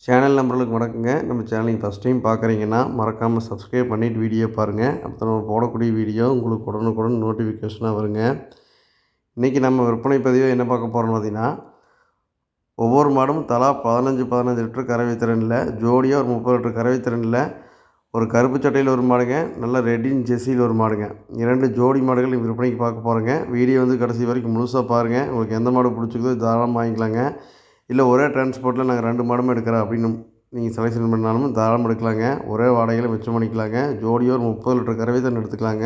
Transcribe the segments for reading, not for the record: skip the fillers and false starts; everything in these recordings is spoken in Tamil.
சேனல் நம்பர்களுக்கு வணக்கங்க. நம்ம சேனல் நீங்கள் ஃபஸ்ட் டைம் பார்க்குறீங்கன்னா மறக்காமல் சப்ஸ்கிரைப் பண்ணிவிட்டு வீடியோ பாருங்கள். அப்போ நம்ம போடக்கூடிய வீடியோ உங்களுக்கு உடனுக்குடன் நோட்டிஃபிகேஷனாக வருங்க. இன்றைக்கி நம்ம விற்பனை பதிவை என்ன பார்க்க போகிறோம்னு பார்த்திங்கன்னா, ஒவ்வொரு மாடும் தலா 15 லிட்டர் கறவை திறனில், ஜோடியாக ஒரு 30 லிட்டர் கறவை திறனில், ஒரு கருப்பு சட்டையில் ஒரு மாடுங்க, நல்ல ரெட்டின் ஜெர்சியில் ஒரு மாடுங்க, 2 ஜோடி மாடுகள் விற்பனைக்கு பார்க்க போகிறோங்க. வீடியோ கடைசி வரைக்கும் முழுசாக பாருங்கள். உங்களுக்கு எந்த மாடு பிடிச்சிக்குதோ தாராளமாக வாங்கிக்கலாங்க. இல்லை ஒரே டிரான்ஸ்போர்ட்டில் நாங்கள் 2 மாடுமே எடுக்கிறோம் அப்படின்னு நீங்கள் செலெக்ஷன் பண்ணாலும் தாராளமாக எடுக்கலாங்க. ஒரே வாடகையில் மிச்சம் பண்ணிக்கலாங்க. ஜோடியோ ஒரு 30 லிட்டர் கறவை தான் எடுத்துக்கலாங்க.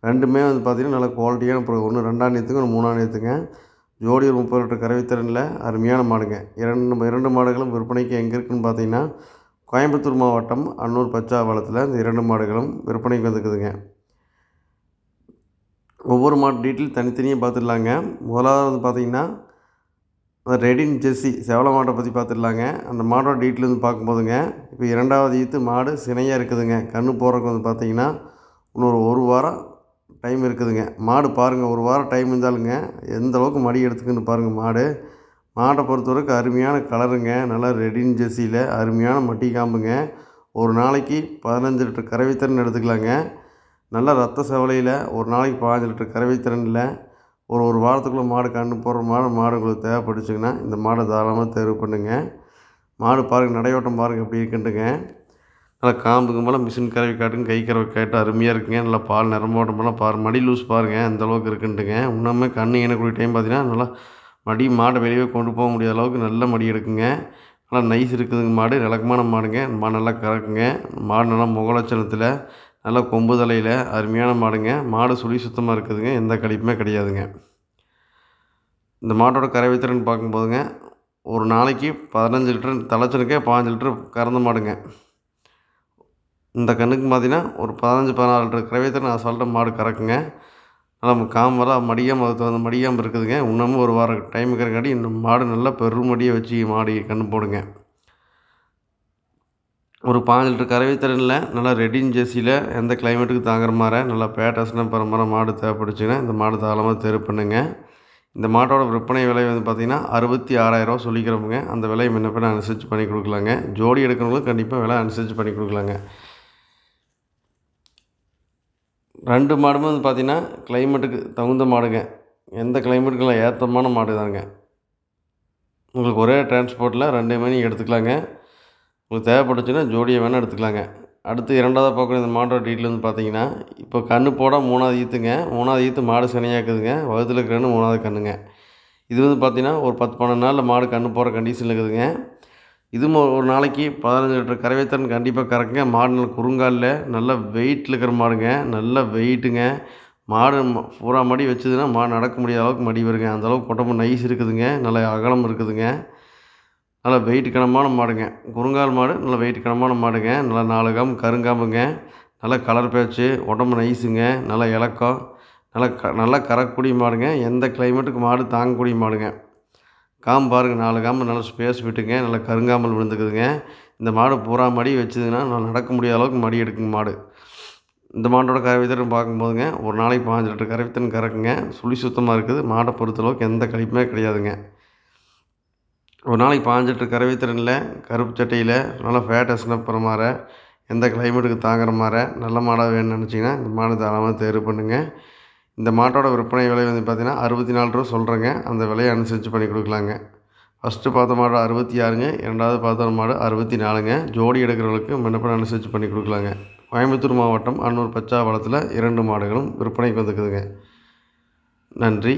ரெண்டுமே பார்த்திங்கன்னா நல்ல குவாலிட்டியான பொருள். ஒன்று 2ஆம் நேற்றுங்க, ஒன்று 3ஆம் நேற்றுங்க. ஜோடி ஒரு 30 லிட்டர் கறவை திறனில் அருமையான மாடுங்க. இரண்டு மாடுகளும் விற்பனைக்கு எங்கே இருக்குதுன்னு பார்த்தீங்கன்னா, கோயம்புத்தூர் மாவட்டம் அன்னூர் பச்சாவளத்தில் இந்த 2 மாடுகளும் விற்பனைக்கு வந்துக்குதுங்க. ஒவ்வொரு மாடு டீட்டெயில் தனித்தனியாக பார்த்துடலாங்க. முதலாவது பார்த்திங்கன்னா, ரெடின் ஜெர்சி செவல மாட்டை பற்றி பார்த்துடலாங்க. அந்த மாடோட டீட்டெயில் பார்க்கும்போதுங்க, இப்போ 2வது ஈத்து மாடு சினையாக இருக்குதுங்க. கன்று போடுறதுக்கு பார்த்திங்கன்னா இன்னொரு 1 வாரம் டைம் இருக்குதுங்க. மாடு பாருங்கள், 1 வாரம் டைம் இருந்தாலுங்க எந்த அளவுக்கு மடி எடுத்துக்குன்னு பாருங்கள். மாட்டை பொறுத்தவரைக்கும் அருமையான கலருங்க. நல்லா ரெடின் ஜெர்சியில் அருமையான மட்டி காம்புங்க. ஒரு நாளைக்கு 15 லிட்டர் கறவைத்திறன் எடுத்துக்கலாங்க. நல்லா ரத்த செவலையில் ஒரு நாளைக்கு 15 லிட்டர் கறவைத்திறனில் ஒரு வாரத்துக்குள்ளே மாடு கன்று போடுற மாடு உங்களுக்கு தேவைப்பட்டுச்சுங்கன்னா இந்த மாடை தாராளமாக தேர்வு பண்ணுங்க. மாடு பாருங்கள், நடையோட்டம் பாருங்கள் எப்படி இருக்குன்ட்டுங்க. நல்லா காம்புக்கு மேலே மிஷின் கறவை காட்டுங்க, கை கறவை காட்டு அருமையாக இருக்குங்க. நல்லா பால் நிறமோட்டமெல்லாம் மடி லூஸ் பாருங்கள் அந்த அளவுக்கு இருக்குன்ட்டுங்க. இன்னுமே கன்று ஈனக்கூடிய டைம் பார்த்தீங்கன்னா நல்லா மாடை வெளியே கொண்டு போக முடியாத அளவுக்கு நல்ல மடி எடுக்குங்க. நல்லா நைஸ் இருக்குதுங்க. மாடு விளக்கமான மாடுங்க. மாடு நல்லா கறக்குங்க. மாடு நல்லா முகலட்சணத்தில் நல்லா கொம்பு தலையில் அருமையான மாடுங்க. மாடு சுழி சுத்தமாக இருக்குதுங்க. எந்த கழிப்புமே கிடையாதுங்க. இந்த மாட்டோட கறவை திறன் பார்க்கும்போதுங்க, ஒரு நாளைக்கு 15 லிட்டர் தலைச்சனுக்கே 15 லிட்டர் கறந்த மாடுங்க. இந்த கண்ணுக்கு பார்த்தீங்கன்னா ஒரு 15-16 லிட்டர் கறவை திறன் அசால்ட்டாக மாடு கறக்குங்க. நல்லா காம்பெல்லாம் மடியாமல் அதுக்கு தகுந்த மடியாமல் இருக்குதுங்க. இன்னமும் 1 வாரம் டைம் இருக்கிறங்காட்டி இந்த மாடு நல்லா பெருமடியை வச்சு மாடு கன்று போடுங்க. ஒரு 15 லிட்டர் கறவை திறனில் நல்லா ரெடின் ஜெர்சியில் எந்த கிளைமேட்டுக்கு தாங்குற மாதிரி நல்லா பேட்டஸ்னா பரம்பரை மாடு தேவைப்படுச்சுன்னா இந்த மாடு தாராளமாக தேர்வு பண்ணுங்க. இந்த மாட்டோட விற்பனை விலை பார்த்திங்கன்னா 66,000 சொல்லிக்கிறவங்க. அந்த விலையை முன்னப்பின்ன அனுசரித்து பண்ணி கொடுக்கலாங்க. ஜோடி எடுக்கிறவங்களும் கண்டிப்பாக விலை அனுசரித்து பண்ணி கொடுக்கலாங்க. 2 மாடுமே பார்த்திங்கன்னா கிளைமேட்டுக்கு தகுந்த மாடுங்க. எந்த கிளைமேட்டுக்கெல்லாம் ஏற்றமான மாடு தாங்க. உங்களுக்கு ஒரே டிரான்ஸ்போர்ட்டில் 2 எடுத்துக்கலாங்க. உங்களுக்கு தேவைப்பட்டுச்சுன்னா ஜோடியை வேணால் எடுத்துக்கலாங்க. அடுத்து 2வது பார்க்கணும். இந்த மாட்டோட டீட்டெயில் பார்த்தீங்கன்னா, இப்போ கன்று போட 3வது ஈத்துங்க. 3வது ஈத்து மாடு சினையாக இருக்குதுங்க. வகுத்தில் இருக்கிற 3வது கன்றுங்க. இது பார்த்தீங்கன்னா ஒரு 10-12 நாளில் மாடு கன்று போடுற கண்டிஷனில் இருக்குதுங்க. இதுவும் ஒரு நாளைக்கு 15 லிட்டர் கறவைத்திறன் கண்டிப்பாக கறக்குங்க. மாடு நல்ல குறுங்காலில் நல்ல வெயிட்டில் இருக்கிற மாடுங்க. நல்ல வெயிட்டுங்க. மாடு பூரா மடி வச்சதுன்னா மாடு நடக்க முடியாத அளவுக்கு மடி வருங்க. அந்தளவுக்கு உடம்பு நைஸ் இருக்குதுங்க. நல்ல அகலம் இருக்குதுங்க. நல்லா வெயிட் கனமான மாடுங்க. குறுங்கால் மாடு நல்லா வெயிட் கனமான மாடுங்க. நல்லா 4 காம்பு கருங்காம்புங்க. நல்லா கலர் பேச்சு, உடம்பு நைஸுங்க. நல்லா இலக்கம், நல்லா கறக்கக்கூடிய மாடுங்க. எந்த கிளைமேட்டுக்கு மாடு தாங்கக்கூடிய மாடுங்க. காம்பு பாருங்கள், 4 காம்பு நல்லா ஸ்பேஸ் விட்டுங்க. நல்லா கருங்காம்பல் விழுந்துக்குதுங்க. இந்த மாடு பூரா மடி வச்சதுன்னா நல்லா நடக்க முடியாத அளவுக்கு மடி எடுக்குங்க மாடு. இந்த மாட்டோட கறவைத்திறன் பார்க்கும்போதுங்க, ஒரு நாளைக்கு 15 லிட்டர் கறவைத்திறன் கறக்குங்க. சுழி சுத்தமாக இருக்குது. மாடை பொறுத்தளவுக்கு எந்த கழிப்புமே கிடையாதுங்க. ஒரு நாளைக்கு 15 லிட்டர் கறவை திறனில் கருப்பு சட்டையில் நல்லா ஃபேட்டஸ்னா போகிற மாதிரி எந்த கிளைமேட்டுக்கு தாங்குற மாதிரி நல்ல மாடாக வேணும்னு நினச்சிங்கன்னா இந்த மாடு தாராளமாக தேர்வு பண்ணுங்கள். இந்த மாட்டோட விற்பனை விலை பார்த்திங்கன்னா 64 ரூபா சொல்கிறேங்க. அந்த விலையை அனுசரித்து பண்ணி கொடுக்கலாங்க. ஃபஸ்ட்டு பார்த்த மாடு 66ங்க. 2வது பார்த்த மாடு 64ங்க. ஜோடி எடுக்கிறவங்களுக்கு முன்னப்பின் அனுசரித்து பண்ணி கொடுக்கலாங்க. கோயம்புத்தூர் மாவட்டம் அன்னூர் பச்சாவளத்தில் 2 மாடுகளும் விற்பனைக்கு வந்துக்குதுங்க. நன்றி.